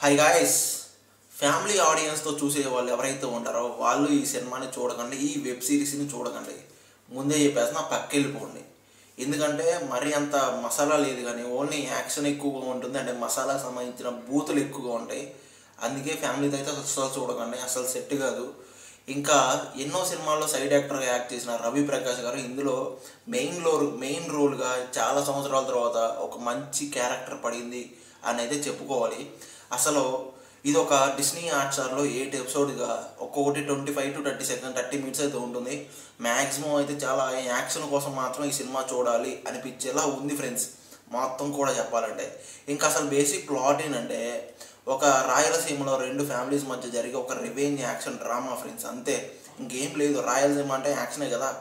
High guys, family ఆడియన్స్తో చూసే వాళ్ళు ఎవరైతే ఉంటారో వాళ్ళు ఈ సినిమాని చూడకండి, ఈ వెబ్ సిరీస్ని చూడకండి. ముందే చెప్పేసిన పక్క వెళ్ళిపోండి. ఎందుకంటే మరీ అంత మసాలా లేదు, కానీ ఓన్లీ యాక్షన్ ఎక్కువగా ఉంటుంది. అంటే మసాలా సంబంధించిన బూతులు ఎక్కువగా ఉంటాయి. అందుకే ఫ్యామిలీతో అయితే అసలు చూడకండి, అసలు సెట్ కాదు. ఇంకా ఎన్నో సినిమాల్లో సైడ్ యాక్టర్గా యాక్ట్ చేసిన రవి ప్రకాష్ గారు ఇందులో మెయిన్ రోల్గా చాలా సంవత్సరాల తర్వాత ఒక మంచి క్యారెక్టర్ పడింది అని అయితే చెప్పుకోవాలి. అసలు ఇది ఒక డిస్నీ హాట్‌స్టార్‌లో 8 ఎపిసోడ్‌గా ఒక్కొక్కటి 25 to 30 సెకండ్ 30 మినిట్స్ అయితే ఉంటుంది. మ్యాక్సిమం అయితే చాలా యాక్షన్ కోసం మాత్రం ఈ సినిమా చూడాలి అనిపించేలా ఉంది ఫ్రెండ్స్, మొత్తం కూడా చెప్పాలంటే. ఇంకా అసలు బేసిక్ ప్లాట్ ఏంటంటే, ఒక రాయలసీమలో 2 ఫ్యామిలీస్ మధ్య జరిగే ఒక రివెంజ్ యాక్షన్ డ్రామా ఫ్రెండ్స్, అంతే. ఇంకేం లేదు. రాయలసీమ అంటే యాక్షనే కదా,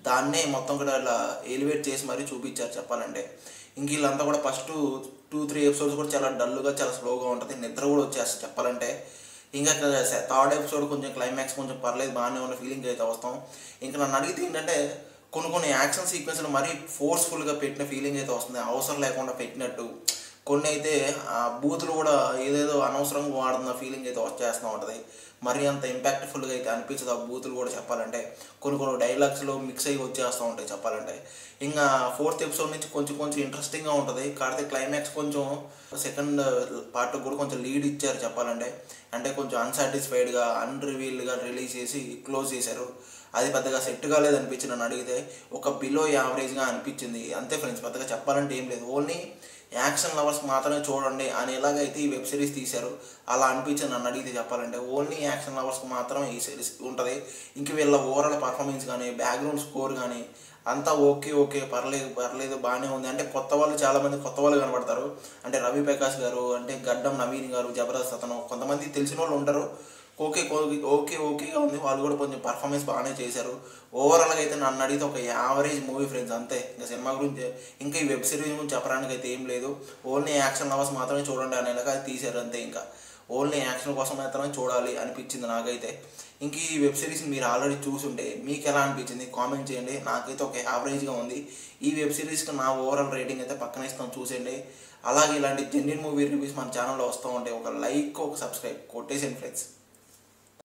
దాన్నే మొత్తం కూడా ఇలా ఎలివేట్ చేసి మరీ చూపించారు చెప్పాలంటే. ఇంక వీళ్ళంతా కూడా ఫస్ట్ 2-3 ఎపిసోడ్స్ కూడా చాలా డల్గా, చాలా స్లోగా ఉంటుంది. నిద్ర కూడా వచ్చేస్తుంది చెప్పాలంటే. ఇంకా థర్డ్ ఎపిసోడ్ కొంచెం క్లైమాక్స్ కొంచెం పర్లేదు, బాగానే ఉన్న ఫీలింగ్ అయితే వస్తాం. ఇంకా నన్ను అడిగితే ఏంటంటే, కొన్ని యాక్షన్ సీక్వెన్స్లు మరీ ఫోర్స్ఫుల్గా పెట్టిన ఫీలింగ్ అయితే వస్తుంది, అవసరం లేకుండా పెట్టినట్టు. కొన్ని అయితే ఆ బూతులు కూడా ఏదేదో అనవసరంగా వాడుతున్న ఫీలింగ్ అయితే వచ్చేస్తూ ఉంటుంది. మరీ అంత ఇంపాక్ట్ఫుల్గా అయితే అనిపించదు ఆ బూతులు కూడా చెప్పాలంటే. కొన్ని డైలాగ్స్లో మిక్స్ అయ్యి వచ్చేస్తూ ఉంటాయి చెప్పాలంటే. ఇంకా 4th ఎపిసోడ్ నుంచి కొంచెం ఇంట్రెస్టింగ్గా ఉంటుంది. కాకపోతే క్లైమాక్స్ కొంచెం సెకండ్ పార్ట్ కూడా కొంచెం లీడ్ ఇచ్చారు చెప్పాలంటే. అంటే కొంచెం అన్సాటిస్ఫైడ్గా, అన్రివీల్డ్గా రిలీజ్ చేసి క్లోజ్ చేశారు. అది పెద్దగా సెట్ కాలేదు అనిపించింది నన్ను అడిగితే. ఒక బిలో యావరేజ్గా అనిపించింది అంతే ఫ్రెండ్స్. పెద్దగా చెప్పాలంటే ఏం లేదు. ఓన్లీ యాక్షన్ లవర్స్ మాత్రమే చూడండి అనేలాగైతే ఈ వెబ్ సిరీస్ తీశారు. అలా అనిపించింది నన్ను అడిగితే చెప్పాలంటే. ఓన్లీ యాక్షన్ లవర్స్కి మాత్రమే ఈ సిరీస్ ఉంటుంది. ఇంక వీళ్ళ ఓవరాల్ పర్ఫార్మెన్స్ కానీ, బ్యాక్గ్రౌండ్ స్కోర్ కానీ అంతా ఓకే పర్లేదు బాగానే ఉంది. అంటే చాలామంది కొత్త వాళ్ళు కనబడతారు. అంటే రవి ప్రకాష్ గారు, అంటే గడ్డం నవీన్ గారు, జబర్దస్త్ అతను, కొంతమంది తెలిసిన వాళ్ళు ఉంటారు. ఓకేగా ఉంది. వాళ్ళు కూడా కొంచెం పర్ఫార్మెన్స్ బాగానే చేశారు. ఓవరాల్గా అయితే నన్ను అడిగితే ఒక యావరేజ్ మూవీ ఫ్రెండ్స్, అంతే. ఇంకా సినిమా గురించి, ఇంకా ఈ వెబ్ సిరీస్ గురించి చెప్పడానికి అయితే ఏం లేదు. ఓన్లీ యాక్షన్ లవర్స్ మాత్రమే చూడండి అనేలాగా తీశారు అంతే. ఇంకా ఓన్లీ యాక్షన్ కోసం మాత్రమే చూడాలి అనిపించింది నాకైతే. ఇంక ఈ వెబ్ సిరీస్ని మీరు ఆల్రెడీ చూసుంటే మీకు ఎలా అనిపించింది కామెంట్ చేయండి. నాకైతే ఒక యావరేజ్గా ఉంది. ఈ వెబ్ సిరీస్కి నా ఓవరాల్ రేటింగ్ అయితే పక్కన ఇస్తాం, చూసేయండి. అలాగే ఇలాంటి జెన్యూన్ మూవీ రివ్యూస్ మన ఛానల్లో వస్తూ ఉంటాయి. ఒక లైక్, ఒక సబ్స్క్రైబ్ కొట్టేసేయండి ఫ్రెండ్స్.